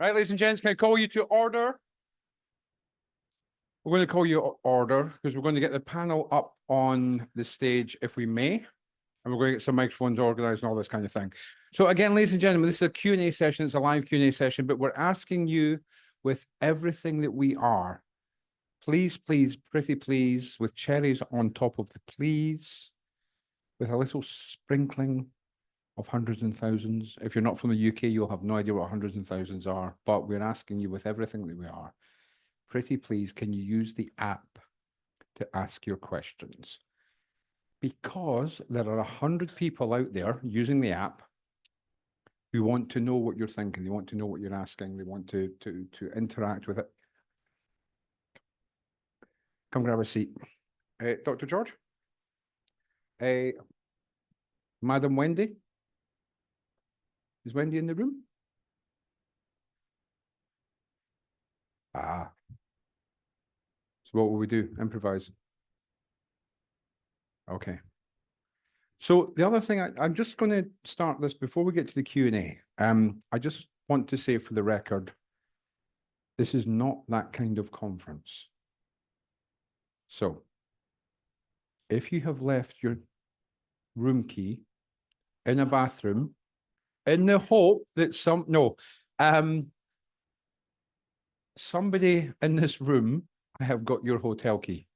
Right, ladies and gents, can I call you to order? We're going to call you order because we're going to get the panel up on the stage if we may. And we're going to get some microphones organized and all this kind of thing. So again, ladies and gentlemen, this is a Q&A session. It's a live Q&A session, but we're asking you with everything that we are, please, please, pretty please, with cherries on top of the please, with a little sprinkling of hundreds and thousands. If you're not from the UK, you'll have no idea what hundreds and thousands are, but we're asking you with everything that we are, pretty please, can you use the app to ask your questions? Because there are 100 people out there using the app who want to know what you're thinking. They want to know what you're asking. They want to interact with it. Come grab a seat. Dr. George? Madam Wendy? Is Wendy in the room? Ah. So what will we do? Improvise. Okay. So the other thing, I'm just going to start this before we get to the Q&A. I just want to say for the record, this is not that kind of conference. So if you have left your room key in a bathroom, in the hope that somebody in this room, I have got your hotel key.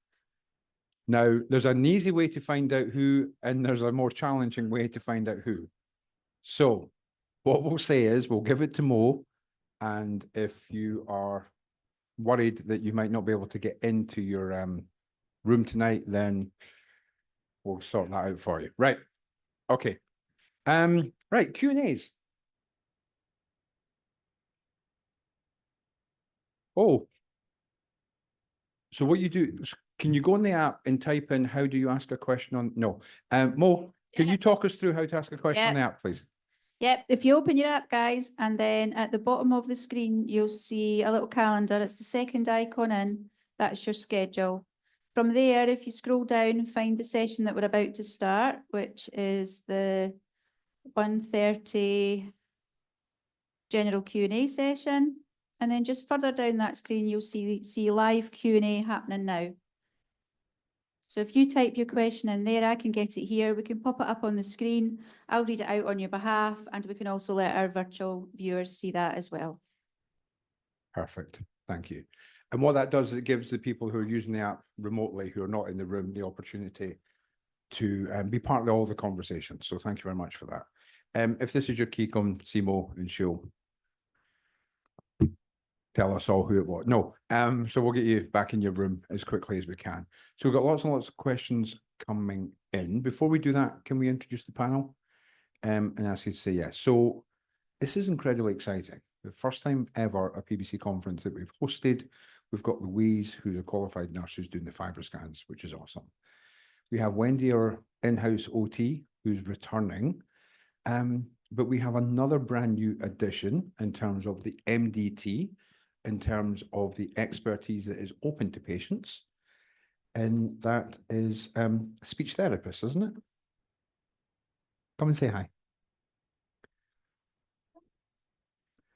Now, there's an easy way to find out who, and there's a more challenging way to find out who. So what we'll say is we'll give it to Mo, and if you are worried that you might not be able to get into your room tonight, then we'll sort that out for you. Right. Okay. Right, Q&As. Oh. So what you do, can you go on the app and type in how do you ask a question on no. Mo, can you talk us through how to ask a question on the app, please? Yep, if you open your app, guys, and then at the bottom of the screen, you'll see a little calendar. It's the second icon in. That's your schedule. From there, if you scroll down, find the session that we're about to start, which is the 1:30 general Q&A session. And then just further down that screen, you'll see live Q&A happening now. So if you type your question in there, I can get it here. We can pop it up on the screen. I'll read it out on your behalf, and we can also let our virtual viewers see that as well. Perfect. Thank you. And what that does is it gives the people who are using the app remotely, who are not in the room, the opportunity to be part of all the conversations. So thank you very much for that. If this is your key, come see Mo and she'll tell us all who it was. No, so we'll get you back in your room as quickly as we can. So we've got lots and lots of questions coming in. Before we do that, can we introduce the panel and ask you to say yes? So this is incredibly exciting. The first time ever a PBC conference that we've hosted. We've got Louise, who's a qualified nurse who's doing the fibre scans, which is awesome. We have Wendy, our in-house OT, who's returning. But we have another brand new addition in terms of the MDT, in terms of the expertise that is open to patients. And that is a speech therapist, isn't it? Come and say hi.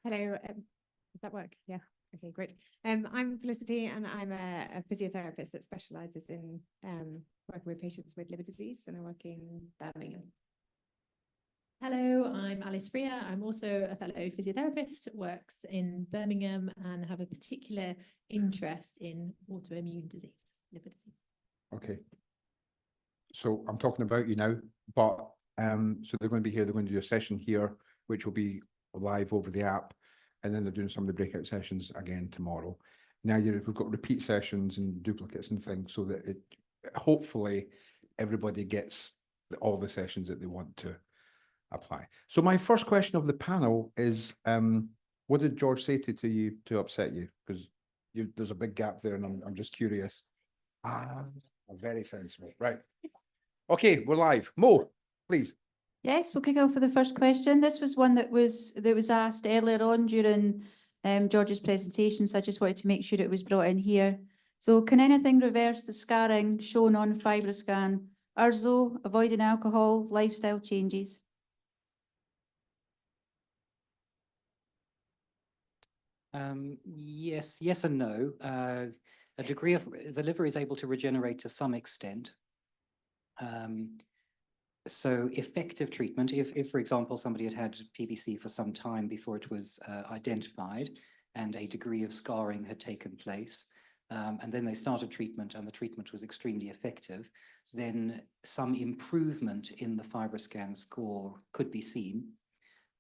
Hello, does that work? Yeah, okay, great. I'm Felicity, and I'm a physiotherapist that specialises in working with patients with liver disease, and I work in Birmingham. Hello, I'm Alice Freer. I'm also a fellow physiotherapist, works in Birmingham, and have a particular interest in autoimmune disease, liver disease. Okay. So I'm talking about you now, but so they're going to be here, they're going to do a session here, which will be live over the app, and then they're doing some of the breakout sessions again tomorrow. Now we've got repeat sessions and duplicates and things, so that it hopefully everybody gets all the sessions that they want to apply. So my first question of the panel is, what did George say to you to upset you? Because there's a big gap there, and I'm just curious. Very sensible, right? Okay, we're live. Mo, please. Yes, we'll kick off with the first question. This was one that was asked earlier on during George's presentation, so I just wanted to make sure it was brought in here. So, can anything reverse the scarring shown on FibroScan? Urso, avoiding alcohol, lifestyle changes? Yes and no. A degree of the liver is able to regenerate to some extent. So effective treatment, if for example, somebody had had PBC for some time before it was identified and a degree of scarring had taken place, and then they started treatment and the treatment was extremely effective, then some improvement in the FibroScan score could be seen.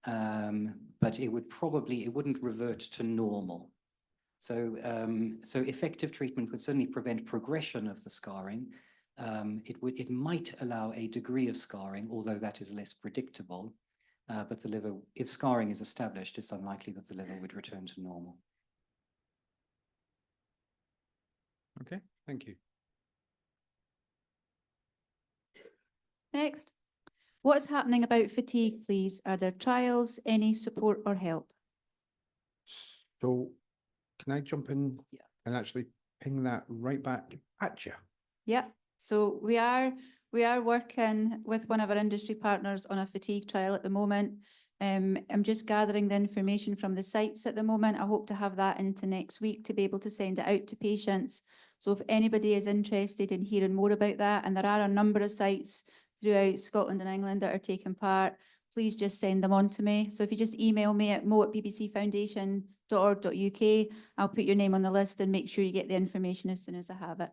But it wouldn't revert to normal. So, so effective treatment would certainly prevent progression of the scarring. It might allow a degree of scarring, although that is less predictable. But the liver, if scarring is established, it's unlikely that the liver would return to normal. Okay, thank you. Next. What is happening about fatigue, please? Are there trials, any support or help? So can I jump in Yeah. and actually ping that right back at you? Yep. So we are working with one of our industry partners on a fatigue trial at the moment. I'm just gathering the information from the sites at the moment. I hope to have that into next week to be able to send it out to patients. So if anybody is interested in hearing more about that, and there are a number of sites throughout Scotland and England that are taking part, please just send them on to me. So if you just email me at mo@bbcfoundation.org.uk, I'll put your name on the list and make sure you get the information as soon as I have it.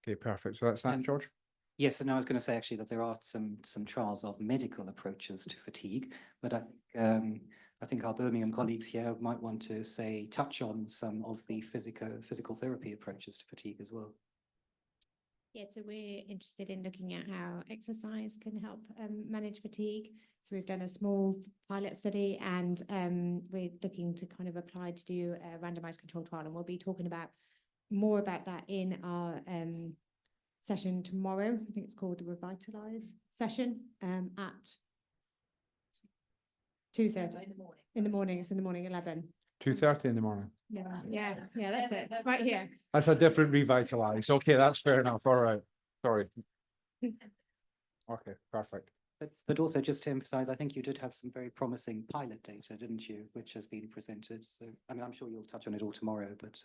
Okay, perfect. So that's that, George? Yes, and I was going to say actually that there are some trials of medical approaches to fatigue, but I think our Birmingham colleagues here might want to touch on some of the physical therapy approaches to fatigue as well. Yeah, so we're interested in looking at how exercise can help manage fatigue. So we've done a small pilot study and we're looking to kind of apply to do a randomized control trial, and we'll be talking about more about that in our session tomorrow. I think it's called the Revitalize session at 2:30 in the morning. It's in the morning, 11. 2:30 in the morning. Yeah, that's it, right here. That's a different revitalize. Okay, that's fair enough. All right. Sorry. Okay, perfect. But also just to emphasize, I think you did have some very promising pilot data, didn't you, which has been presented. So I mean, I'm sure you'll touch on it all tomorrow, but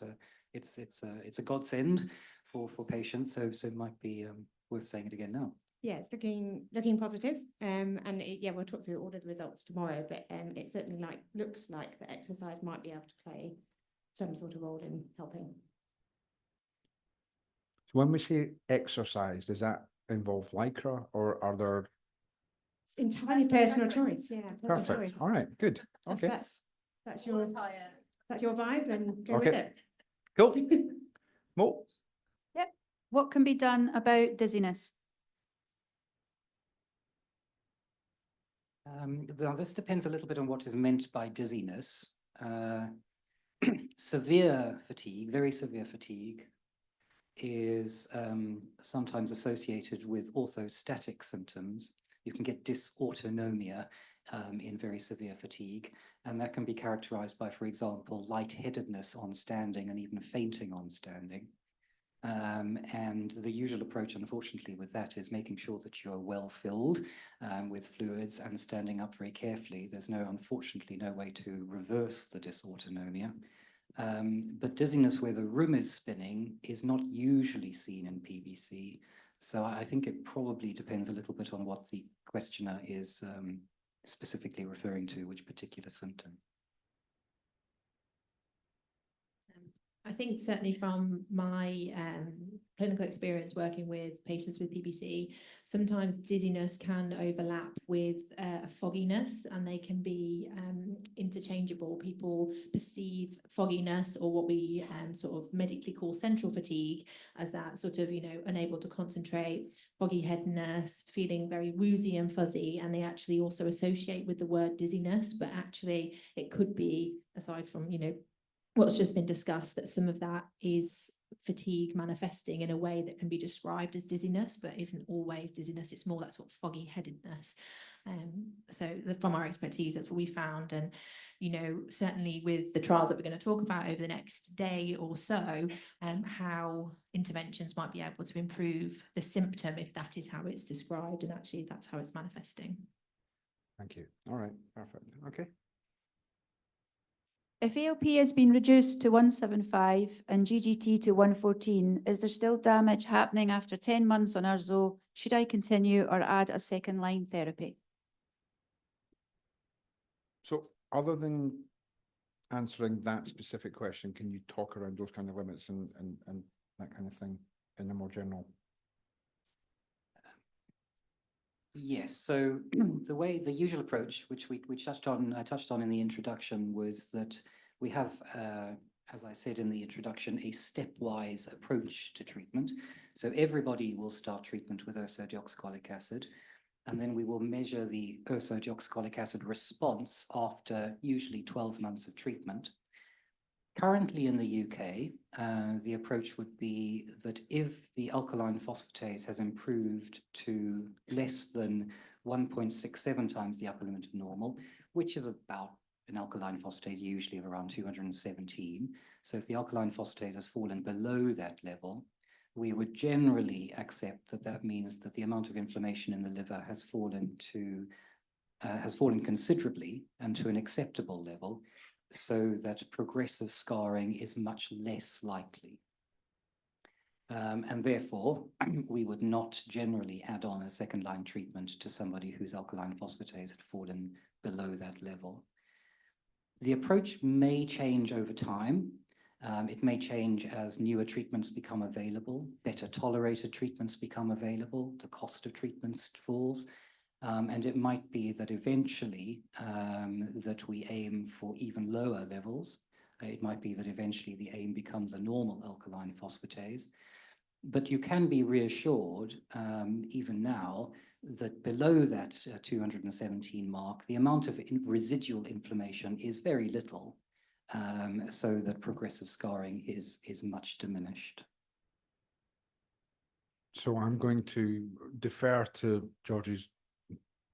it's a godsend for patients. So it might be worth saying it again now. Yeah, it's looking positive. Yeah, we'll talk through all of the results tomorrow, but it certainly looks like the exercise might be able to play some sort of role in helping. So when we say exercise, does that involve Lycra or are there? It's entirely personal choice. Yeah, personal Perfect. choice. All right, good. If Okay, that's your vibe, then go Okay. with it. cool. Mo? What can be done about dizziness? Now this depends a little bit on what is meant by dizziness. Severe fatigue, very severe fatigue, is sometimes associated with orthostatic symptoms. You can get dysautonomia in very severe fatigue, and that can be characterized by, for example, lightheadedness on standing and even fainting on standing. And the usual approach, unfortunately, with that is making sure that you're well filled with fluids and standing up very carefully. There's unfortunately, no way to reverse the dysautonomia. But dizziness where the room is spinning is not usually seen in PBC. So I think it probably depends a little bit on what the questioner is specifically referring to, which particular symptom. I think certainly from my clinical experience working with patients with PBC, sometimes dizziness can overlap with a fogginess, and they can be interchangeable. People perceive fogginess, or what we sort of medically call central fatigue, as that sort of, unable to concentrate, foggy headedness, feeling very woozy and fuzzy, and they actually also associate with the word dizziness, but actually it could be, aside from, what's just been discussed, that some of that is fatigue manifesting in a way that can be described as dizziness, but isn't always dizziness. It's more that sort of foggy headedness. From our expertise, that's what we found. And, certainly with the trials that we're going to talk about over the next day or so, how interventions might be able to improve the symptom if that is how it's described, and actually that's how it's manifesting. Thank you. All right, perfect. Okay. If ALP has been reduced to 175 and GGT to 114, is there still damage happening after 10 months on Urzo? Should I continue or add a second line therapy? So other than answering that specific question, can you talk around those kind of limits and that kind of thing in a more general? Yes, so the usual approach, which we touched on, I touched on in the introduction, was that we have, as I said in the introduction, a stepwise approach to treatment. So everybody will start treatment with ursodeoxycholic acid, and then we will measure the ursodeoxycholic acid response after usually 12 months of treatment. Currently in the UK, the approach would be that if the alkaline phosphatase has improved to less than 1.67 times the upper limit of normal, which is about an alkaline phosphatase usually of around 217. So if the alkaline phosphatase has fallen below that level, we would generally accept that that means that the amount of inflammation in the liver has fallen considerably and to an acceptable level, so that progressive scarring is much less likely. And therefore, we would not generally add on a second line treatment to somebody whose alkaline phosphatase had fallen below that level. The approach may change over time. It may change as newer treatments become available, better tolerated treatments become available, the cost of treatments falls. And it might be that eventually that we aim for even lower levels. It might be that eventually the aim becomes a normal alkaline phosphatase. But you can be reassured, even now, that below that 217 mark, the amount of residual inflammation is very little, so that progressive scarring is much diminished. So I'm going to defer to George's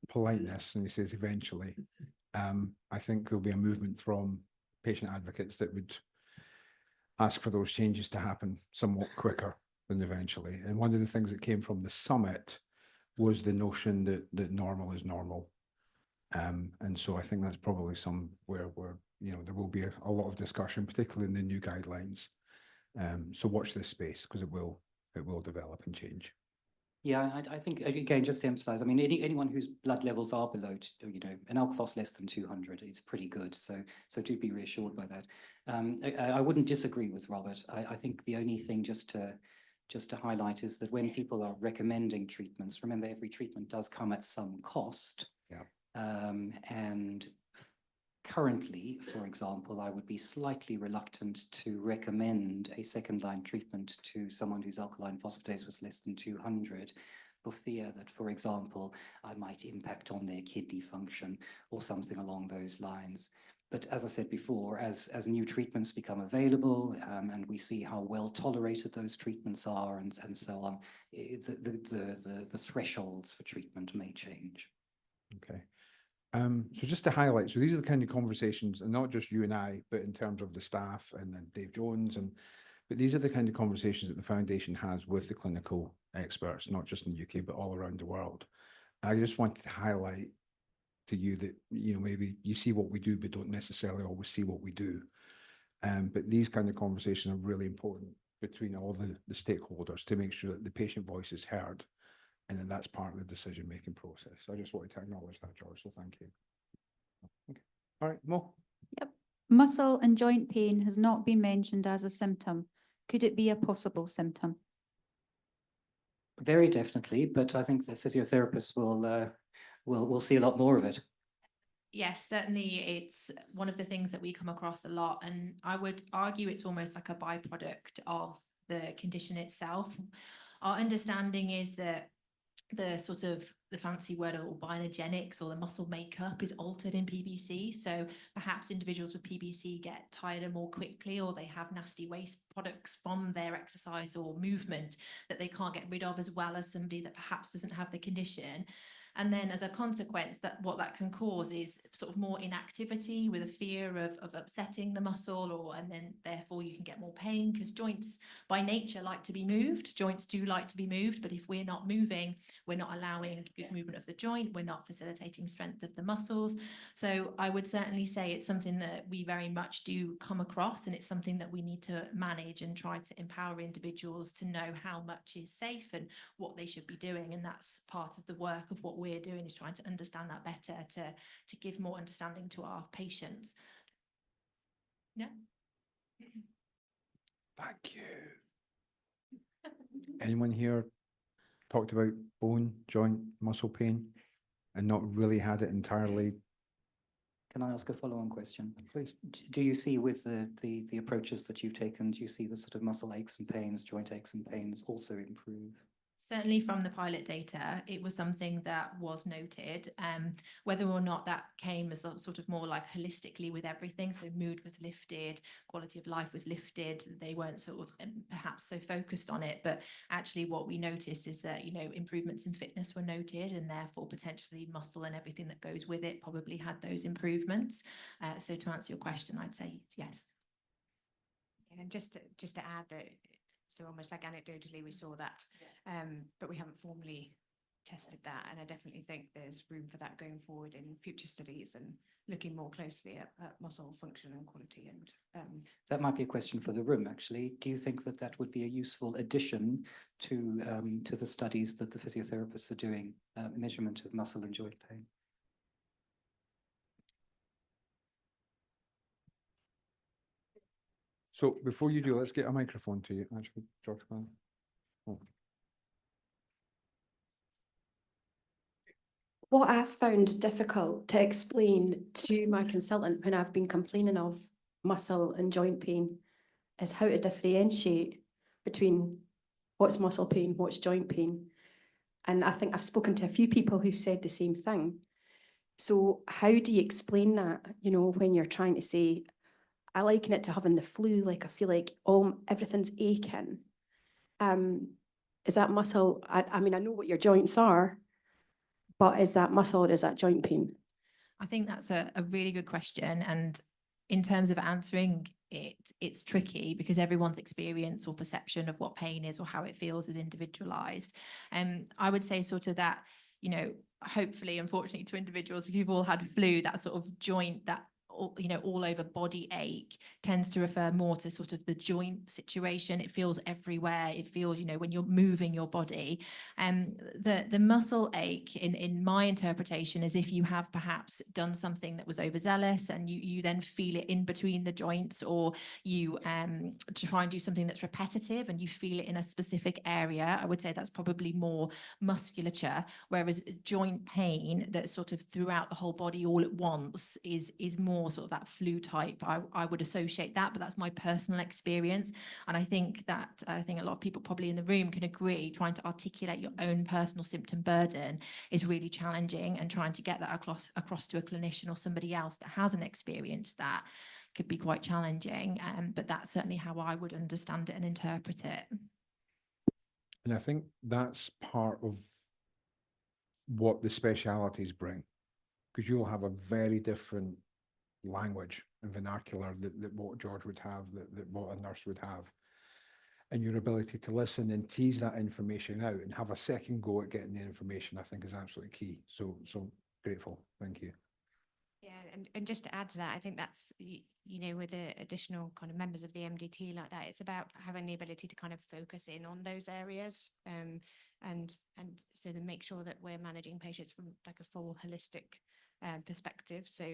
politeness, and he says eventually. I think there'll be a movement from patient advocates that would ask for those changes to happen somewhat quicker than eventually. And one of the things that came from the summit was the notion that normal is normal. And so I think that's probably somewhere where, you know, there will be a lot of discussion, particularly in the new guidelines. So watch this space, because it will develop and change. Yeah, I think, again, just to emphasize, I mean, anyone whose blood levels are below, you know, an alk phos less than 200 is pretty good. So do be reassured by that. I wouldn't disagree with Robert. I think the only thing just to highlight is that when people are recommending treatments, remember every treatment does come at some cost. Yeah. And currently, for example, I would be slightly reluctant to recommend a second line treatment to someone whose alkaline phosphatase was less than 200 for fear that, for example, I might impact on their kidney function or something along those lines. But as I said before, as new treatments become available and we see how well tolerated those treatments are and so on, the thresholds for treatment may change. Okay. So just to highlight, so these are the kind of conversations, and not just you and I, but in terms of the staff and then Dave Jones, but these are the kind of conversations that the foundation has with the clinical experts, not just in the UK, but all around the world. I just wanted to highlight to you that, you know, maybe you see what we do, but don't necessarily always see what we do. But these kind of conversations are really important between all the stakeholders to make sure that the patient voice is heard. And then that's part of the decision-making process. So I just wanted to acknowledge that, George, so thank you. Okay. All right, Mo. Yep. Muscle and joint pain has not been mentioned as a symptom. Could it be a possible symptom? Very definitely, but I think the physiotherapists will see a lot more of it. Yes, certainly it's one of the things that we come across a lot, and I would argue it's almost like a byproduct of the condition itself. Our understanding is that the sort of the fancy word of biogenetics or the muscle makeup is altered in PBC. So perhaps individuals with PBC get tired more quickly, or they have nasty waste products from their exercise or movement that they can't get rid of as well as somebody that perhaps doesn't have the condition. And then as a consequence, that what that can cause is sort of more inactivity with a fear of upsetting the muscle, and then therefore you can get more pain, because joints by nature like to be moved. Joints do like to be moved, but if we're not moving, we're not allowing good movement of the joint, we're not facilitating strength of the muscles. So I would certainly say it's something that we very much do come across, and it's something that we need to manage and try to empower individuals to know how much is safe and what they should be doing. And that's part of the work of what we're doing, is trying to understand that better, to give more understanding to our patients. Yeah. Thank you. Anyone here talked about bone, joint, muscle pain and not really had it entirely? Can I ask a follow-on question? Please. Do you see with the approaches that you've taken, do you see the sort of muscle aches and pains, joint aches and pains also improve? Certainly from the pilot data, it was something that was noted. Whether or not that came as a sort of more like holistically with everything, so mood was lifted, quality of life was lifted, they weren't sort of perhaps so focused on it, but actually what we noticed is that, you know, improvements in fitness were noted, and therefore potentially muscle and everything that goes with it probably had those improvements. So to answer your question, I'd say yes. And just to add that, so almost like anecdotally we saw that, but we haven't formally tested that, and I definitely think there's room for that going forward in future studies and looking more closely at muscle function and quality. And that might be a question for the room, actually. Do you think that that would be a useful addition to the studies that the physiotherapists are doing, measurement of muscle and joint pain? So before you do, let's get a microphone to you, actually, Dr. Mann. Oh. What I've found difficult to explain to my consultant when I've been complaining of muscle and joint pain is how to differentiate between what's muscle pain, what's joint pain. And I think I've spoken to a few people who've said the same thing. So how do you explain that, you know, when you're trying to say, I liken it to having the flu, like I feel like everything's aching. Is that muscle? I mean, I know what your joints are, but is that muscle or is that joint pain? I think that's a really good question. And in terms of answering it, it's tricky because everyone's experience or perception of what pain is or how it feels is individualized. I would say sort of that, you know, hopefully, unfortunately to individuals, if you've all had flu, that sort of joint, that all over body ache tends to refer more to sort of the joint situation. It feels everywhere. It feels, you know, when you're moving your body. The muscle ache in my interpretation is if you have perhaps done something that was overzealous and you then feel it in between the joints, or you try and do something that's repetitive and you feel it in a specific area. I would say that's probably more musculature, whereas joint pain that's sort of throughout the whole body all at once is more sort of that flu type. I would associate that, but that's my personal experience. And I think a lot of people probably in the room can agree, trying to articulate your own personal symptom burden is really challenging, and trying to get that across to a clinician or somebody else that hasn't experienced that could be quite challenging. But that's certainly how I would understand it and interpret it. And I think that's part of what the specialities bring, because you'll have a very different language and vernacular that what George would have, that what a nurse would have. And your ability to listen and tease that information out and have a second go at getting the information, I think, is absolutely key. So grateful. Thank you. yeah, and just to add to that, I think that's, you know, with the additional kind of members of the MDT like that, it's about having the ability to kind of focus in on those areas, and so to make sure that we're managing patients from like a full holistic perspective. So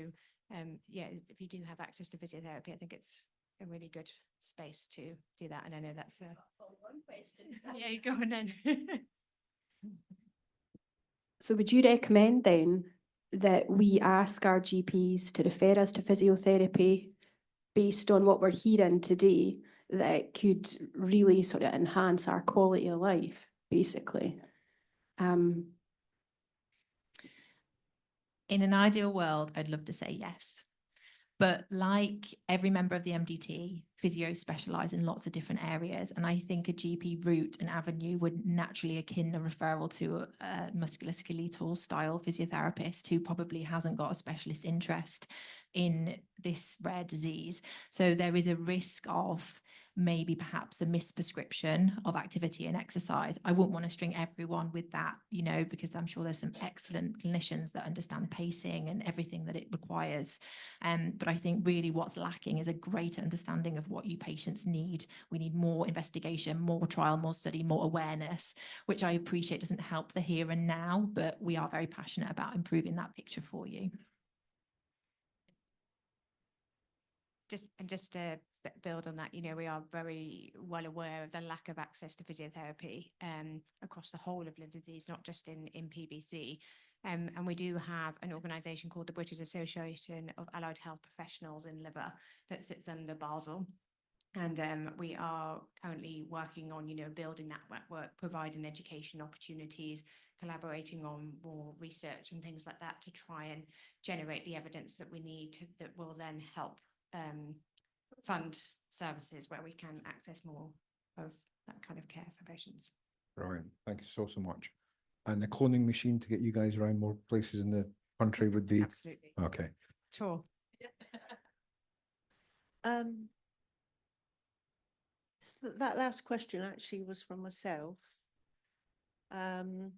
yeah, if you do have access to physiotherapy, I think it's a really good space to do that. And I know that's one question. Yeah, you go on then. So would you recommend then that we ask our GPs to refer us to physiotherapy based on what we're hearing today, that could really sort of enhance our quality of life, basically? In an ideal world, I'd love to say yes. But like every member of the MDT, physios specialise in lots of different areas. And I think a GP route and avenue would naturally akin a referral to a musculoskeletal style physiotherapist who probably hasn't got a specialist interest in this rare disease. So there is a risk of maybe perhaps a misprescription of activity and exercise. I wouldn't want to string everyone with that, you know, because I'm sure there's some excellent clinicians that understand pacing and everything that it requires. But I think really what's lacking is a greater understanding of what you patients need. We need more investigation, more trial, more study, more awareness, which I appreciate doesn't help the here and now, but we are very passionate about improving that picture for you. Just to build on that, you know, we are very well aware of the lack of access to physiotherapy across the whole of liver disease, not just in PBC. And we do have an organisation called the British Association of Allied Health Professionals in Liver that sits under Basel. And we are currently working on, you know, building that network, providing education opportunities, collaborating on more research and things like that to try and generate the evidence that we need that will then help fund services where we can access more of that kind of care for patients. Brilliant. Thank you so much. And the cloning machine to get you guys around more places in the country would be Absolutely. okay. Sure. That last question actually was from myself. I've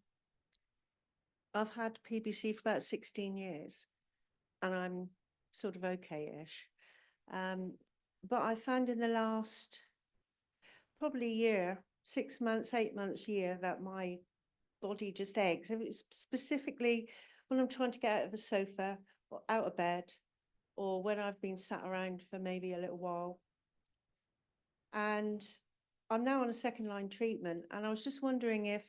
had PBC for about 16 years and I'm sort of okay-ish. But I found in the last probably year, 6 months, 8 months, year, that my body just aches. Specifically when I'm trying to get out of a sofa or out of bed, or when I've been sat around for maybe a little while. And I'm now on a second line treatment, and I was just wondering if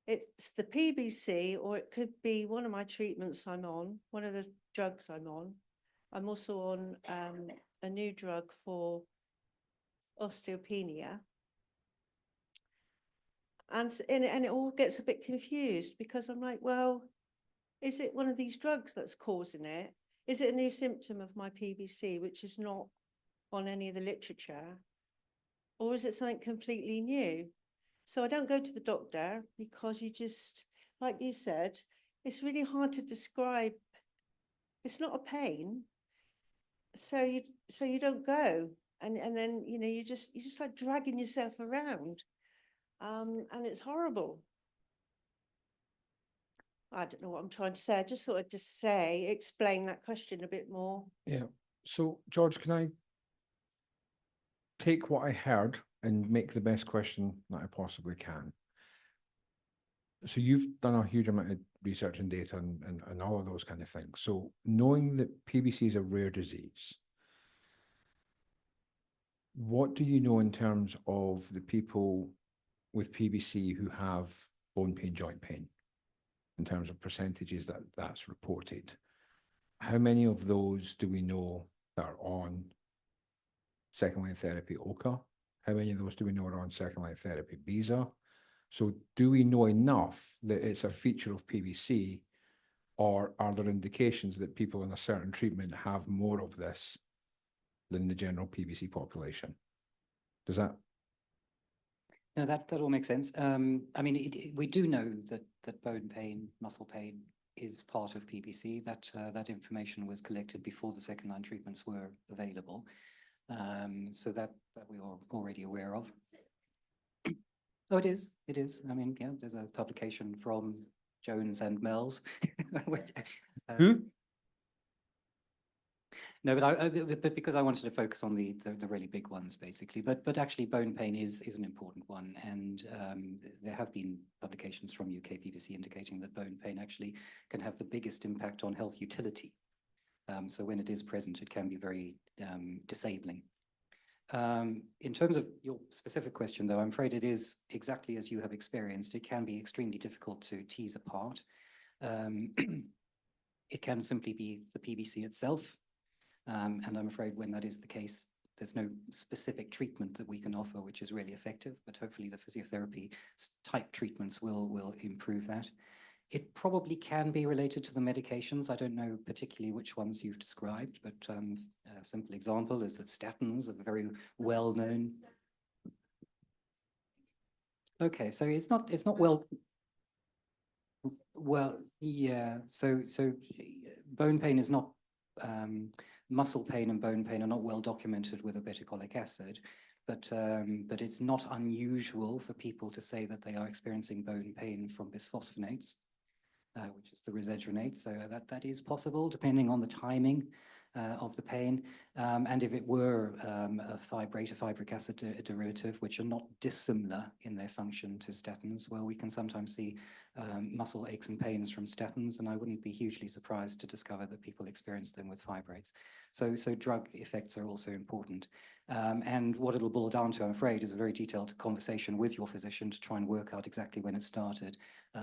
it's the PBC or it could be one of my treatments I'm on, one of the drugs I'm on. I'm also on a new drug for osteopenia. And it all gets a bit confused because I'm like, well, is it one of these drugs that's causing it? Is it a new symptom of my PBC, which is not on any of the literature? Or is it something completely new? So I don't go to the doctor because you just, like you said, it's really hard to describe. It's not a pain. So you don't go. And then, you know, you just like dragging yourself around. And it's horrible. I don't know what I'm trying to say. I just thought I'd just explain that question a bit more. Yeah. So George, can I take what I heard and make the best question that I possibly can? So you've done a huge amount of research and data and all of those kind of things. So knowing that PBC is a rare disease, what do you know in terms of the people with PBC who have bone pain, joint pain, in terms of percentages that's reported? How many of those do we know that are on second line therapy OCA? How many of those do we know are on second line therapy BISA? So do we know enough that it's a feature of PBC, or are there indications that people in a certain treatment have more of this than the general PBC population? Does that? No, that all makes sense. I mean, we do know that bone pain, muscle pain is part of PBC. That information was collected before the second line treatments were available. So that we are already aware of. Oh, it is. It is. I mean, yeah, there's a publication from Jones and Mells. Who? No, but because I wanted to focus on the really big ones, basically. But actually, bone pain is an important one, and there have been publications from UK PBC indicating that bone pain actually can have the biggest impact on health utility. So when it is present, it can be very disabling. In terms of your specific question, though, I'm afraid it is exactly as you have experienced. It can be extremely difficult to tease apart. It can simply be the PBC itself. And I'm afraid when that is the case, there's no specific treatment that we can offer which is really effective, but hopefully the physiotherapy type treatments will improve that. It probably can be related to the medications. I don't know particularly which ones you've described, but a simple example is that statins are very well known. Okay, so it's not well, yeah. So bone pain is not muscle pain and bone pain are not well documented with obeticholic acid, but it's not unusual for people to say that they are experiencing bone pain from bisphosphonates, which is the risedronate. So that is possible depending on the timing of the pain. And if it were a fibrate, a fibric acid derivative, which are not dissimilar in their function to statins, well, we can sometimes see muscle aches and pains from statins, and I wouldn't be hugely surprised to discover that people experience them with fibrates. So drug effects are also important. And what it'll boil down to, I'm afraid, is a very detailed conversation with your physician to try and work out exactly when it started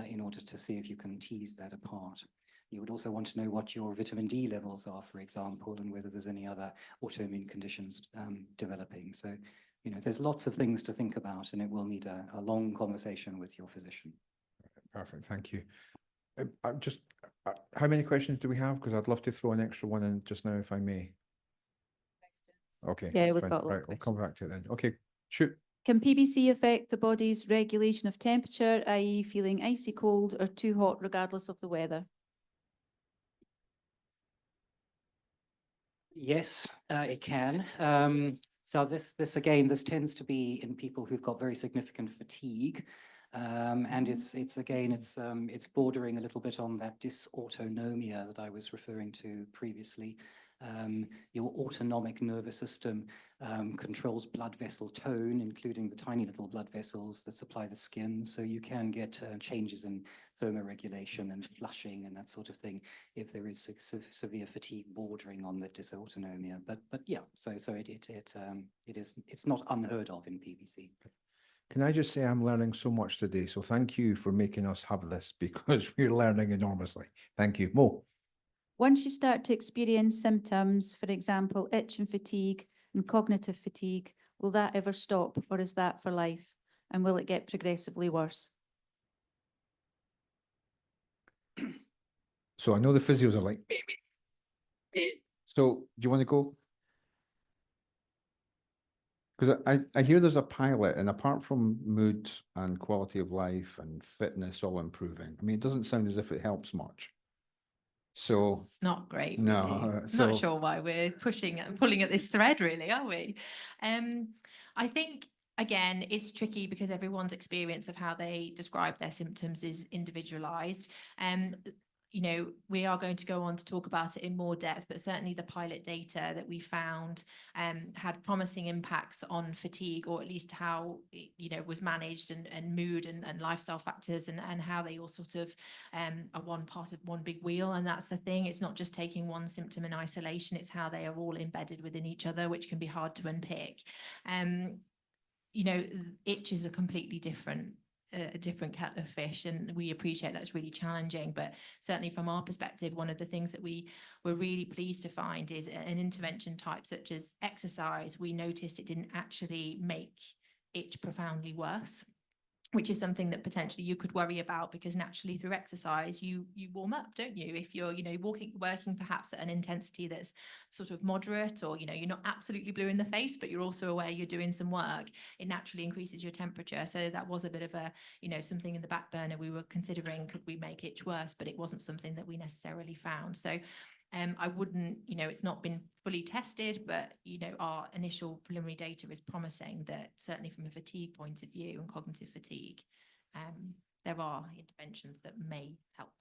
in order to see if you can tease that apart. You would also want to know what your vitamin D levels are, for example, and whether there's any other autoimmune conditions developing. So, you know, there's lots of things to think about, and it will need a long conversation with your physician. Perfect, thank you. How many questions do we have? Because I'd love to throw an extra one in just now, if I may. Okay. Yeah, that's we've fine. got a lot Right, of we'll come back to it then. Okay, shoot. Can PBC affect the body's regulation of temperature, i.e. feeling icy cold or too hot regardless of the weather? Yes, it can. So this tends to be in people who've got very significant fatigue. And it's bordering a little bit on that dysautonomia that I was referring to previously. Your autonomic nervous system controls blood vessel tone, including the tiny little blood vessels that supply the skin. So you can get changes in thermoregulation and flushing and that sort of thing if there is severe fatigue bordering on the dysautonomia. But yeah, so it's not unheard of in PBC. Can I just say I'm learning so much today, so thank you for making us have this because we're learning enormously. Thank you. Mo. Once you start to experience symptoms, for example, itch and fatigue and cognitive fatigue, will that ever stop, or is that for life? And will it get progressively worse? So I know the physios are like, so do you want to go? Because I hear there's a pilot, and apart from mood and quality of life and fitness all improving, I mean, it doesn't sound as if it helps much. So It's not great, no, really. so Not sure why we're pushing and pulling at this thread, really, are we? I think, again, it's tricky because everyone's experience of how they describe their symptoms is individualized. You know, we are going to go on to talk about it in more depth, but certainly the pilot data that we found had promising impacts on fatigue, or at least how it, you know, was managed, and mood and lifestyle factors, and how they all sort of are one part of one big wheel. And that's the thing, it's not just taking one symptom in isolation, it's how they are all embedded within each other, which can be hard to unpick. You know, itch is a completely different a different kettle of fish, and we appreciate that's really challenging. But certainly from our perspective, one of the things that we were really pleased to find is an intervention type such as exercise. We noticed it didn't actually make itch profoundly worse, which is something that potentially you could worry about, because naturally through exercise you warm up, don't you? If you're, you know, working perhaps at an intensity that's sort of moderate, or, you know, you're not absolutely blue in the face, but you're also aware you're doing some work, it naturally increases your temperature. So that was a bit of a, you know, something in the back burner. We were considering, could we make itch worse, but it wasn't something that we necessarily found. So I wouldn't, you know, it's not been fully tested, but, you know, our initial preliminary data is promising that certainly from a fatigue point of view and cognitive fatigue, there are interventions that may help.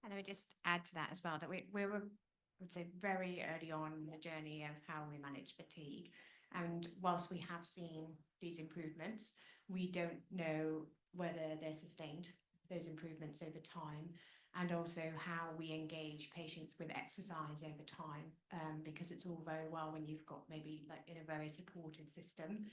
And I would just add to that as well, that we were, I would say, very early on in the journey of how we manage fatigue. And whilst we have seen these improvements, we don't know whether they're sustained, those improvements over time, and also how we engage patients with exercise over time, because it's all very well when you've got maybe like in a very supported system,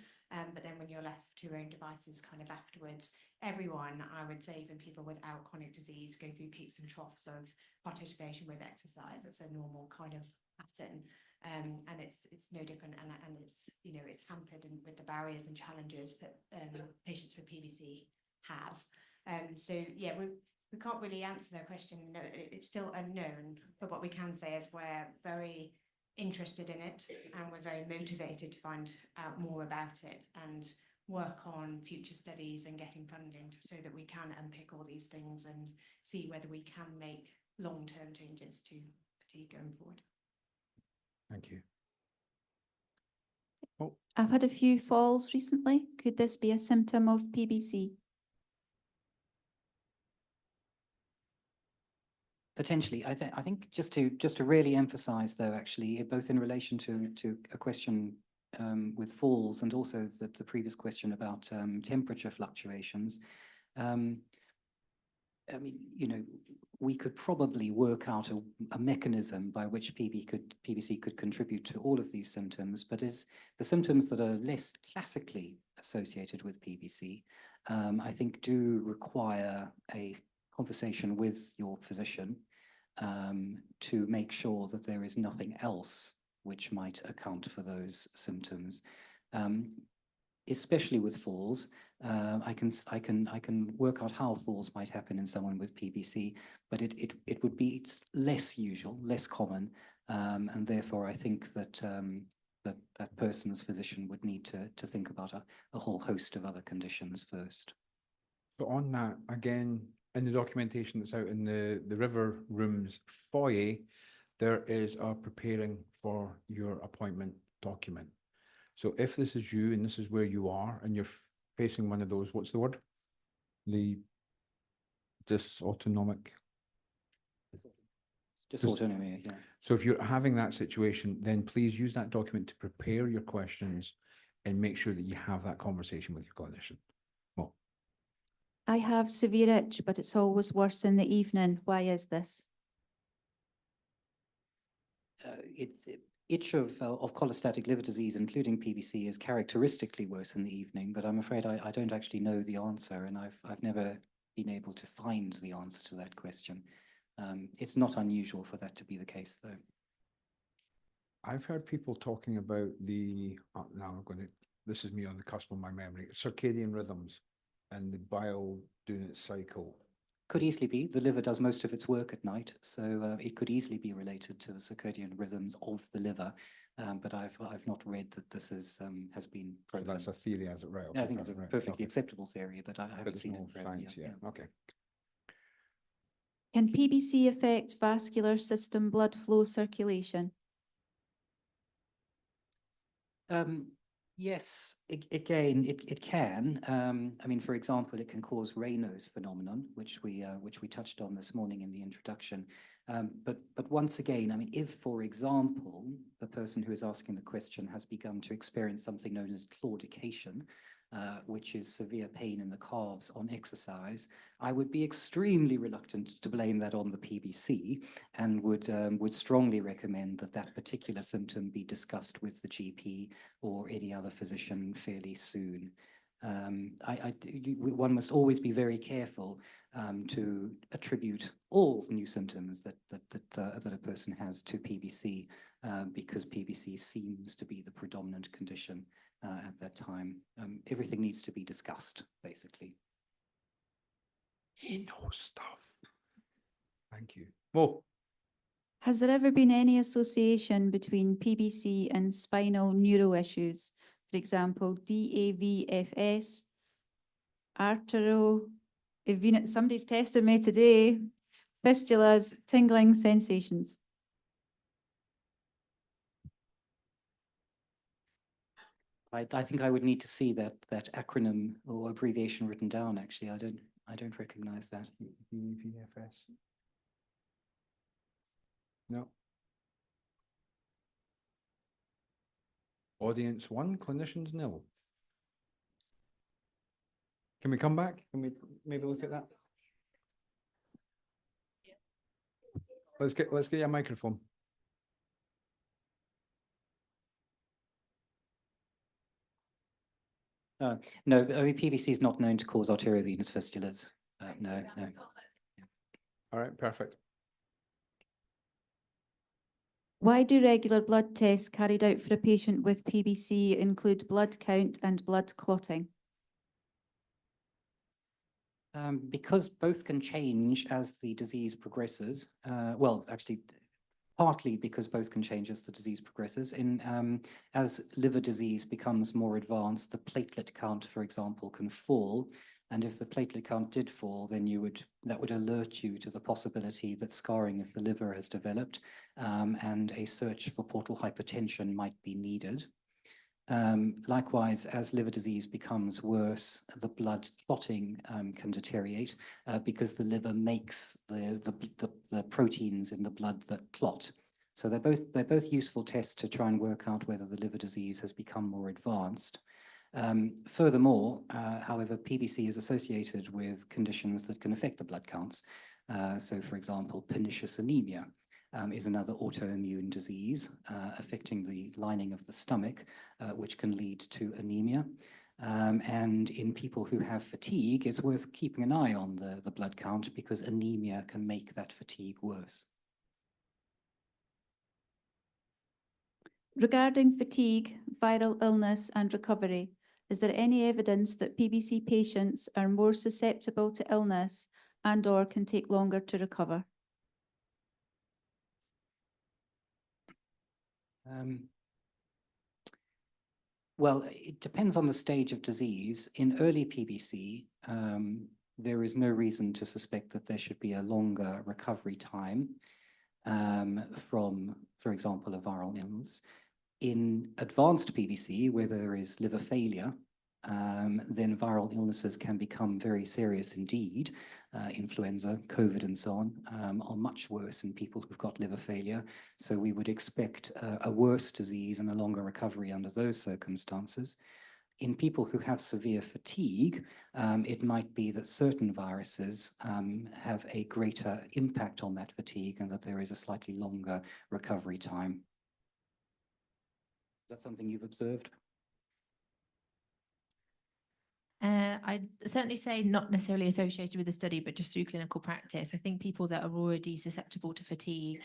but then when you're left to your own devices kind of afterwards, everyone, I would say even people without chronic disease, go through peaks and troughs of participation with exercise. It's a normal kind of pattern. And it's no different, and it's, you know, it's hampered with the barriers and challenges that patients with PBC have. So yeah, we can't really answer the question. No, it's still unknown. But what we can say is we're very interested in it, and we're very motivated to find out more about it and work on future studies and getting funding so that we can unpick all these things and see whether we can make long-term changes to fatigue going forward. Thank you. I've had a few falls recently. Could this be a symptom of PBC? Potentially, I think just to really emphasize though, actually, both in relation to a question with falls and also the previous question about temperature fluctuations. I mean, you know, we could probably work out a mechanism by which PBC could contribute to all of these symptoms, but it's the symptoms that are less classically associated with PBC, I think do require a conversation with your physician to make sure that there is nothing else which might account for those symptoms. Especially with falls, I can work out how falls might happen in someone with PBC, but it would be less usual, less common, and therefore I think that that person's physician would need to think about a whole host of other conditions first. But on that, again, in the documentation that's out in the River Rooms foyer, there is a preparing for your appointment document. So if this is you and this is where you are and you're facing one of those, what's the word? The dysautonomic. Dysautonomia, yeah. So if you're having that situation, then please use that document to prepare your questions and make sure that you have that conversation with your clinician. Well, I have severe itch, but it's always worse in the evening. Why is this? Itch of cholestatic liver disease, including PBC, is characteristically worse in the evening, but I'm afraid I don't actually know the answer, and I've never been able to find the answer to that question. It's not unusual for that to be the case, though. I've heard people talking about the, now I'm going to, this is me on the cusp of my memory, circadian rhythms and the bile doing its cycle. Could easily be. The liver does most of its work at night, so it could easily be related to the circadian rhythms of the liver. But I've not read that this is has been proven. That's a theory, as it right? I think it's a perfectly okay. acceptable theory, but I haven't But seen no it. science yet. Okay. Can PBC affect vascular system blood flow circulation? Yes, again, it can. I mean, for example, it can cause Raynaud's phenomenon, which we touched on this morning in the introduction. But once again, I mean, if, for example, the person who is asking the question has begun to experience something known as claudication, which is severe pain in the calves on exercise, I would be extremely reluctant to blame that on the PBC, and would strongly recommend that that particular symptom be discussed with the GP or any other physician fairly soon. One must always be very careful to attribute all new symptoms that a person has to PBC, because PBC seems to be the predominant condition at that time. Everything needs to be discussed, basically. He knows stuff. Thank you. Well, Has there ever been any association between PBC and spinal neuro issues? For example, DAVFS, somebody's tested me today, fistulas, tingling sensations. I think I would need to see that acronym or abbreviation written down. Actually, I don't recognize that. DVFS. No. Audience 1, clinicians 0. Can we come back? Can we maybe look at that? Let's get you a microphone. No, I mean, PBC is not known to cause arteriovenous fistulas. No. All right, perfect. Why do regular blood tests carried out for a patient with PBC include blood count and blood clotting? Because both can change as the disease progresses. Well, actually, partly because both can change as the disease progresses. As liver disease becomes more advanced, the platelet count, for example, can fall. And if the platelet count did fall, then that would alert you to the possibility that scarring of the liver has developed, and a search for portal hypertension might be needed. Likewise, as liver disease becomes worse, the blood clotting can deteriorate because the liver makes the proteins in the blood that clot. So they're both useful tests to try and work out whether the liver disease has become more advanced. Furthermore, however, PBC is associated with conditions that can affect the blood counts. So, for example, pernicious anemia is another autoimmune disease affecting the lining of the stomach, which can lead to anemia. And in people who have fatigue, it's worth keeping an eye on the blood count because anemia can make that fatigue worse. Regarding fatigue, viral illness and recovery, is there any evidence that PBC patients are more susceptible to illness and/or can take longer to recover? Well, it depends on the stage of disease. In early PBC, there is no reason to suspect that there should be a longer recovery time from, for example, a viral illness. In advanced PBC, where there is liver failure, then viral illnesses can become very serious indeed. Influenza, COVID, and so on are much worse in people who've got liver failure. So we would expect a worse disease and a longer recovery under those circumstances. In people who have severe fatigue, it might be that certain viruses have a greater impact on that fatigue and that there is a slightly longer recovery time. Is that something you've observed? I'd certainly say not necessarily associated with the study, but just through clinical practice. I think people that are already susceptible to fatigue,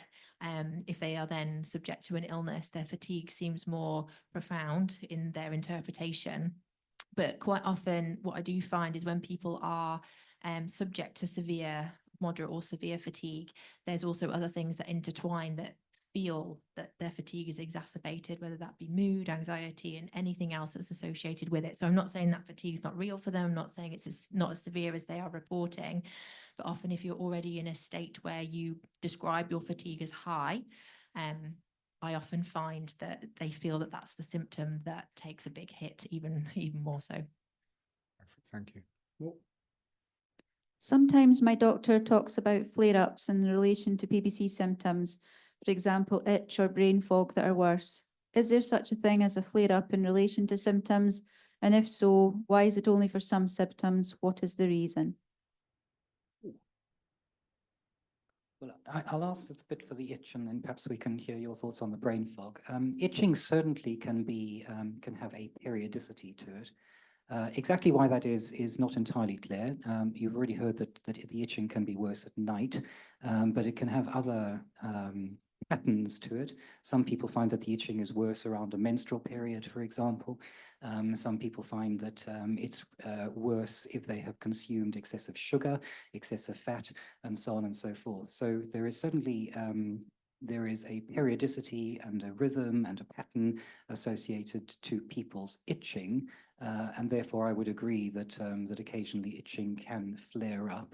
if they are then subject to an illness, their fatigue seems more profound in their interpretation. But quite often what I do find is when people are subject to severe, moderate or severe fatigue, there's also other things that intertwine that feel that their fatigue is exacerbated, whether that be mood, anxiety, and anything else that's associated with it. So I'm not saying that fatigue is not real for them. I'm not saying it's not as severe as they are reporting, but often if you're already in a state where you describe your fatigue as high, I often find that they feel that that's the symptom that takes a big hit, even more so. Perfect, thank you. Well, Sometimes my doctor talks about flare-ups in relation to PBC symptoms, for example, itch or brain fog that are worse. Is there such a thing as a flare-up in relation to symptoms? And if so, why is it only for some symptoms? What is the reason? Well, I'll ask this bit for the itch, and then perhaps we can hear your thoughts on the brain fog. Itching certainly can have a periodicity to it. Exactly why that is not entirely clear. You've already heard that the itching can be worse at night, but it can have other patterns to it. Some people find that the itching is worse around a menstrual period, for example. Some people find that it's worse if they have consumed excessive sugar, excessive fat, and so on and so forth. So there is certainly there is a periodicity and a rhythm and a pattern associated to people's itching, and therefore I would agree that that occasionally itching can flare up.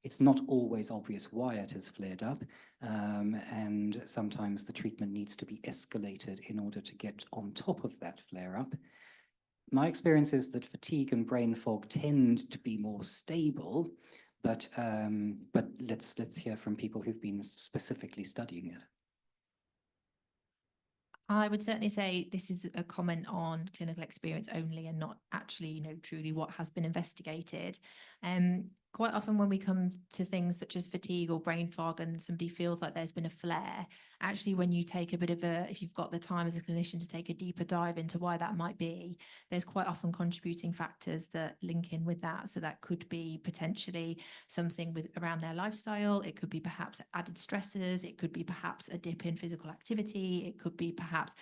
It's not always obvious why it has flared up, and sometimes the treatment needs to be escalated in order to get on top of that flare-up. My experience is that fatigue and brain fog tend to be more stable, but let's hear from people who've been specifically studying it. I would certainly say this is a comment on clinical experience only and not actually, truly what has been investigated. Quite often when we come to things such as fatigue or brain fog and somebody feels like there's been a flare, actually when you take a bit of if you've got the time as a clinician to take a deeper dive into why that might be, there's quite often contributing factors that link in with that. So that could be potentially something around their lifestyle. It could be perhaps added stressors. It could be perhaps a dip in physical activity. It could be perhaps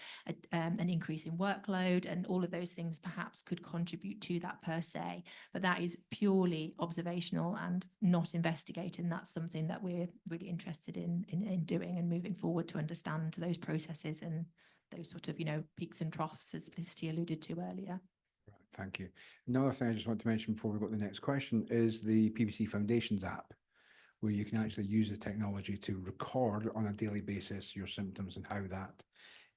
an increase in workload, and all of those things perhaps could contribute to that per se. But that is purely observational operational and not investigating, that's something that we're really interested in doing and moving forward to understand those processes and those sort of, peaks and troughs, as Felicity alluded to earlier. Right, thank you. Another thing I just want to mention before we go to the next question is the PBC Foundations app, where you can actually use the technology to record on a daily basis your symptoms and how that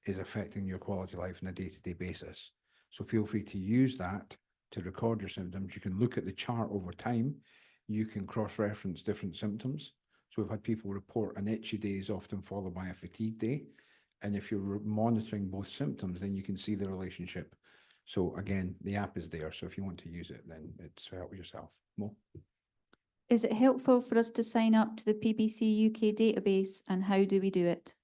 is affecting your quality of life on a day-to-day basis. So feel free to use that to record your symptoms. You can look at the chart over time. You can cross-reference different symptoms. So we've had people report an itchy day is often followed by a fatigue day. And if you're monitoring both symptoms, then you can see the relationship. So again, the app is there. So if you want to use it, then it's help yourself. Mo? Is it helpful for us to sign up to the PBC UK database, and how do we do it?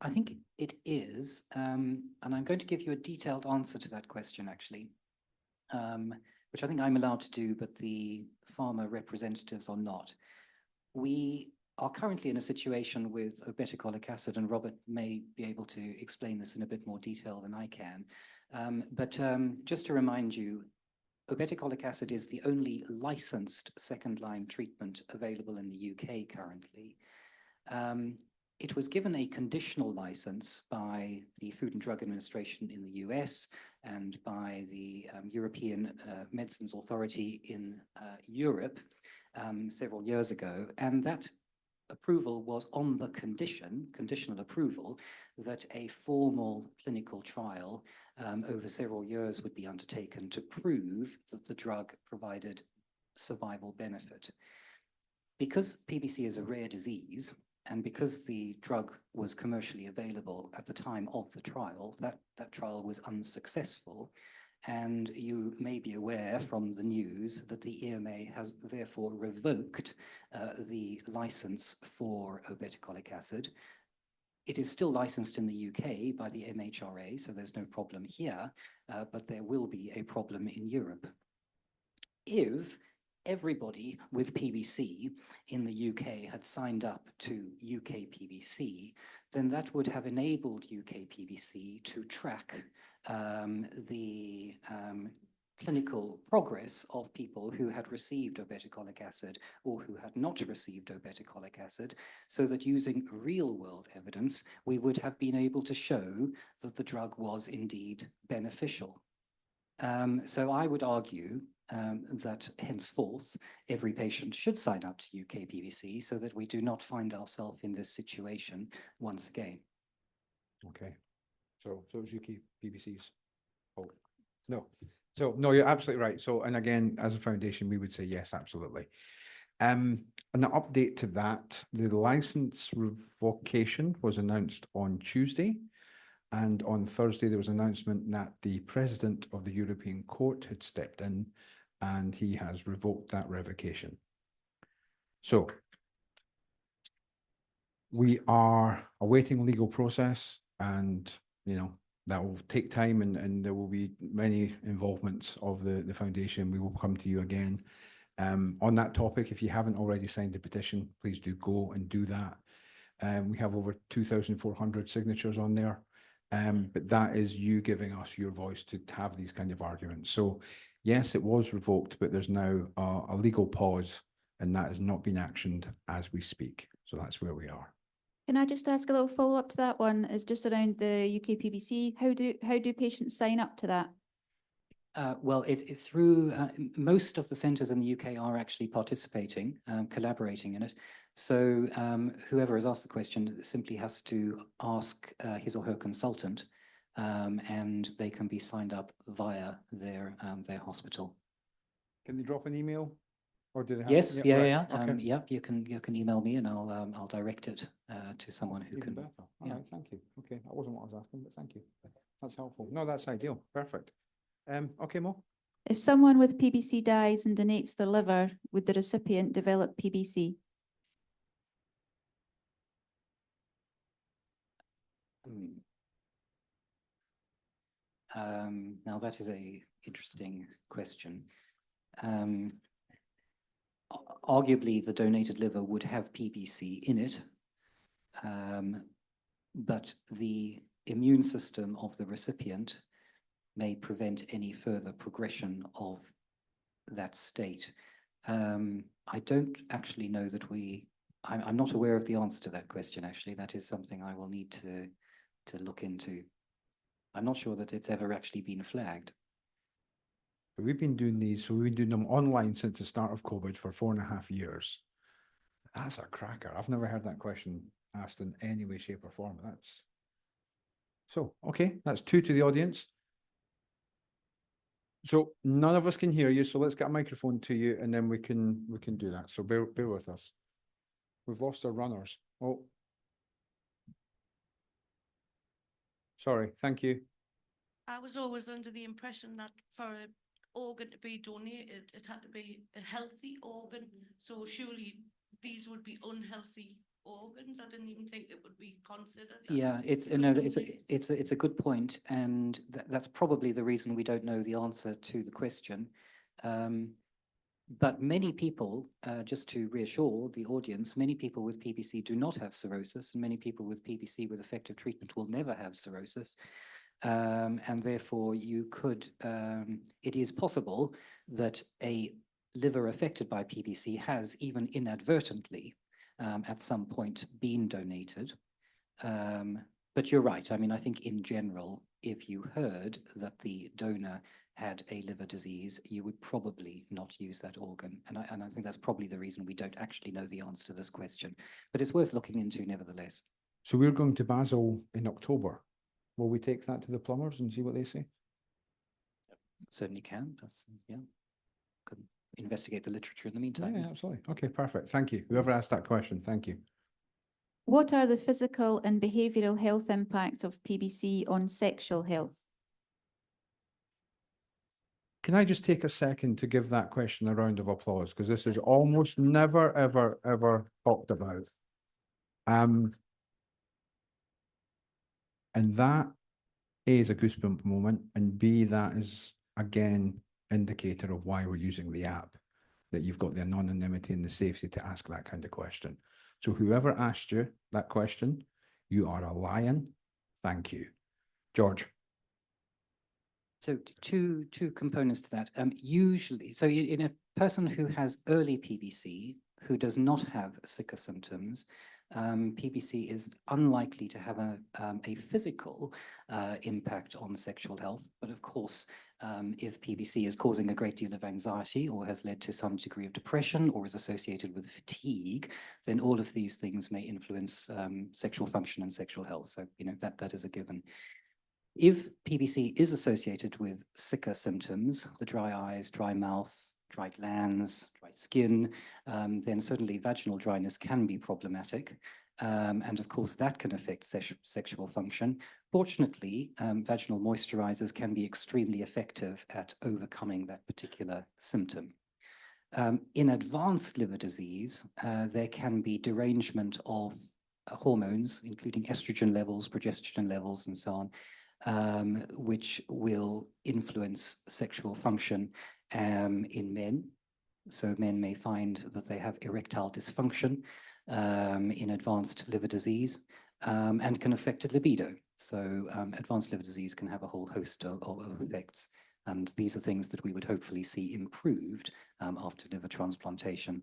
I think it is, and I'm going to give you a detailed answer to that question, actually, which I think I'm allowed to do, but the pharma representatives are not. We are currently in a situation with obeticholic acid, and Robert may be able to explain this in a bit more detail than I can. But just to remind you, obeticholic acid is the only licensed second-line treatment available in the UK currently. It was given a conditional license by the Food and Drug Administration in the US and by the European Medicines Authority in Europe several years ago. And that approval was on the conditional approval, that a formal clinical trial over several years would be undertaken to prove that the drug provided survival benefit. Because PBC is a rare disease, and because the drug was commercially available at the time of the trial, that trial was unsuccessful. And you may be aware from the news that the EMA has therefore revoked the license for obeticholic acid. It is still licensed in the UK by the MHRA, so there's no problem here, but there will be a problem in Europe. If everybody with PBC in the UK had signed up to UK PBC, then that would have enabled UK PBC to track the clinical progress of people who had received obeticholic acid or who had not received obeticholic acid, so that using real-world evidence, we would have been able to show that the drug was indeed beneficial. So I would argue that henceforth, every patient should sign up to UK PBC so that we do not find ourselves in this situation once again. Okay. So it was UK PBC's fault. No. So no, you're absolutely right. So, and again, as a foundation, we would say yes, absolutely. An update to that, the license revocation was announced on Tuesday. And on Thursday, there was an announcement that the president of the European Court had stepped in and he has revoked that revocation. So we are awaiting legal process, and, that will take time, and there will be many involvements of the foundation. We will come to you again. On that topic, if you haven't already signed the petition, please do go and do that. We have over 2,400 signatures on there. But that is you giving us your voice to have these kind of arguments. So yes, it was revoked, but there's now a legal pause, and that has not been actioned as we speak. So that's where we are. Can I just ask a little follow-up to that one? Is just around the UK PBC. How do patients sign up to that? Well, through most of the centres in the UK are actually participating, collaborating in it. So whoever has asked the question simply has to ask his or her consultant, and they can be signed up via their hospital. Can they drop an email, or do they have? Yes, yeah. Okay. Yep, you can email me, and I'll direct it to someone who Even can. better. All yeah. right, thank you. Okay, that wasn't what I was asking, but thank you. That's helpful. No, that's ideal. Perfect. Okay, Mo. If someone with PBC dies and donates their liver, would the recipient develop PBC? Now that is a interesting question. Arguably, the donated liver would have PBC in it, but the immune system of the recipient may prevent any further progression of that state. I don't actually know that I'm not aware of the answer to that question, actually. That is something I will need to look into. I'm not sure that it's ever actually been flagged. But we've been doing these, so we've been doing them online since the start of COVID for 4.5 years. That's a cracker. I've never heard that question asked in any way, shape, or form. That's so okay. That's 2 to the audience. So none of us can hear you. So let's get a microphone to you, and then we can do that. So bear with us. We've lost our runners. Oh, sorry. Thank you. I was always under the impression that for an organ to be donated, it had to be a healthy organ. So surely these would be unhealthy organs. I didn't even think it would be considered. Yeah, it's a good point, and that's probably the reason we don't know the answer to the question. But many people, just to reassure the audience, many people with PBC do not have cirrhosis, and many people with PBC with effective treatment will never have cirrhosis. And therefore you could, it is possible that a liver affected by PBC has even inadvertently at some point been donated. But you're right. I mean, I think in general, if you heard that the donor had a liver disease, you would probably not use that organ. And I think that's probably the reason we don't actually know the answer to this question. But it's worth looking into nevertheless. So we're going to Basel in October. Will we take that to the plumbers and see what they say? Certainly can. Yeah. Could investigate the literature in the meantime. Yeah, absolutely. Okay, perfect. Thank you. Whoever asked that question, thank you. What are the physical and behavioural health impacts of PBC on sexual health? Can I just take a second to give that question a round of applause? Because this is almost never, ever, ever talked about. And that A is a goosebump moment, and B, that is again indicator of why we're using the app, that you've got the anonymity and the safety to ask that kind of question. So whoever asked you that question, you are a lion. Thank you. George. So two components to that. Usually, so in a person who has early PBC, who does not have sicker symptoms, PBC is unlikely to have a physical impact on sexual health. But of course, if PBC is causing a great deal of anxiety or has led to some degree of depression or is associated with fatigue, then all of these things may influence sexual function and sexual health. So, you know, that is a given. If PBC is associated with sicker symptoms, the dry eyes, dry mouth, dry glands, dry skin, then certainly vaginal dryness can be problematic. And of course, that can affect sexual function. Fortunately, vaginal moisturizers can be extremely effective at overcoming that particular symptom. In advanced liver disease, there can be derangement of hormones, including estrogen levels, progesterone levels, and so on, which will influence sexual function in men. So men may find that they have erectile dysfunction in advanced liver disease and can affect the libido. So advanced liver disease can have a whole host of effects. And these are things that we would hopefully see improved after liver transplantation.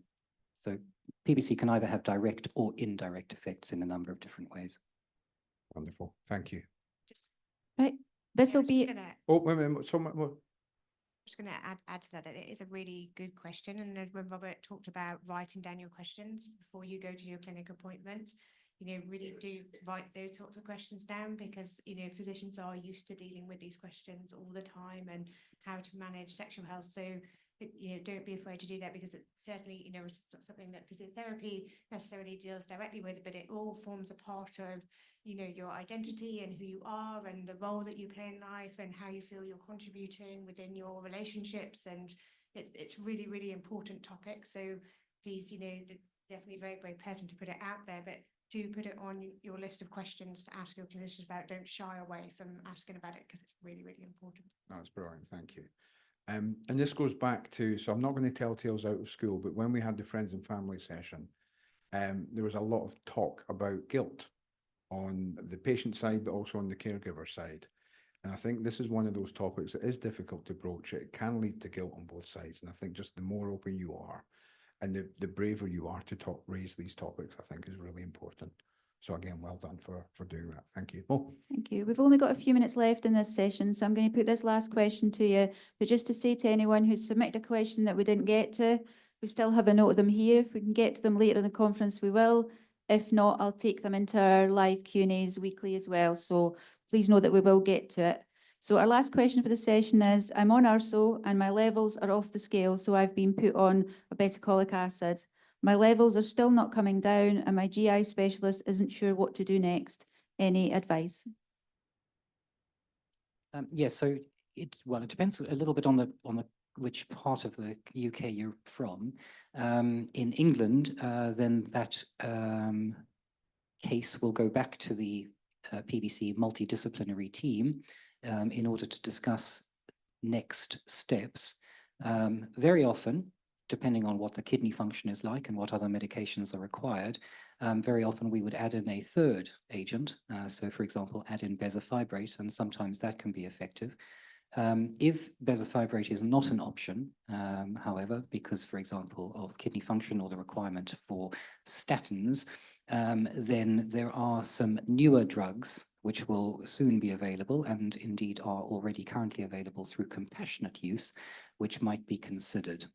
So PBC can either have direct or indirect effects in a number of different ways. Wonderful. Thank you. Just, Right, this will yeah, be, Oh, wait a minute. So much more. just going to add to that it is a really good question. And as when Robert talked about writing down your questions before you go to your clinic appointment, you know, really do write those sorts of questions down, because, you know, physicians are used to dealing with these questions all the time and how to manage sexual health. So, you know, don't be afraid to do that, because it certainly, you know, it's not something that physiotherapy necessarily deals directly with, but it all forms a part of, you know, your identity and who you are and the role that you play in life and how you feel you're contributing within your relationships. And it's really, really important topic. So please, you know, definitely very, very pleasant to put it out there, but do put it on your list of questions to ask your clinicians about. Don't shy away from asking about it, because it's really, really important. That's brilliant. Thank you. And this goes back to, so I'm not going to tell tales out of school, but when we had the friends and family session, there was a lot of talk about guilt on the patient side, but also on the caregiver side. And I think this is one of those topics that is difficult to broach. It can lead to guilt on both sides. And I think just the more open you are and the braver you are to raise these topics, I think is really important. So again, well done for doing that. Thank you. Oh, Thank you. We've only got a few minutes left in this session, so I'm going to put this last question to you. But just to say to anyone who's submitted a question that we didn't get to, we still have a note of them here. If we can get to them later in the conference, we will. If not, I'll take them into our live Q&As weekly as well. So please know that we will get to it. So our last question for the session is, I'm on ARSO and my levels are off the scale, so I've been put on obeticholic acid. My levels are still not coming down and my GI specialist isn't sure what to do next. Any advice? Yes, so it depends a little bit on the which part of the UK you're from. In England, then that case will go back to the PBC multidisciplinary team in order to discuss next steps. Very often, depending on what the kidney function is like and what other medications are required, very often we would add in a third agent. So for example, add in bezafibrate, and sometimes that can be effective. If bezafibrate is not an option, however, because, for example, of kidney function or the requirement for statins, then there are some newer drugs which will soon be available and indeed are already currently available through compassionate use, which might be considered.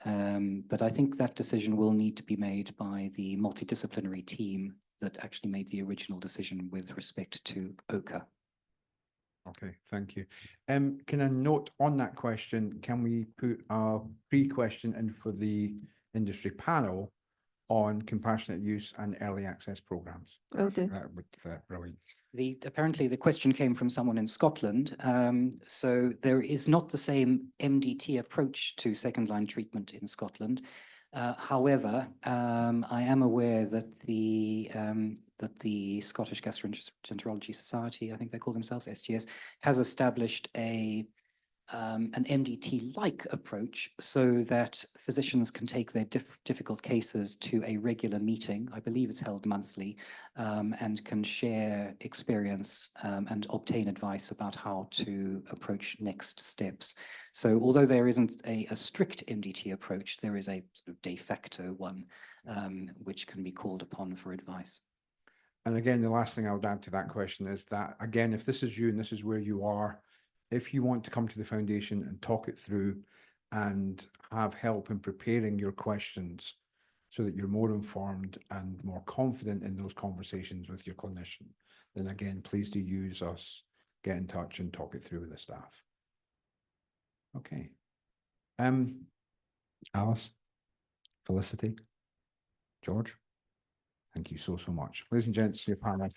But I think that decision will need to be made by the multidisciplinary team that actually made the original decision with respect to OCA. okay, thank you. Can I note on that question, can we put a pre-question in for the industry panel on compassionate use and early access programs? Will I think do. that would brilliant. Apparently the question came from someone in Scotland. So there is not the same MDT approach to second line treatment in Scotland. However, I am aware that the Scottish Gastroenterology Society, I think they call themselves SGS, has established an MDT-like approach so that physicians can take their difficult cases to a regular meeting. I believe it's held monthly, and can share experience and obtain advice about how to approach next steps. So although there isn't a strict MDT approach, there is a sort of de facto one which can be called upon for advice. And again, the last thing I would add to that question is that, again, if this is you and this is where you are, if you want to come to the foundation and talk it through and have help in preparing your questions so that you're more informed and more confident in those conversations with your clinician, then again, please do use us, get in touch and talk it through with the staff. Okay. Alice, Felicity, George, thank you so much. Ladies and gents, your panel.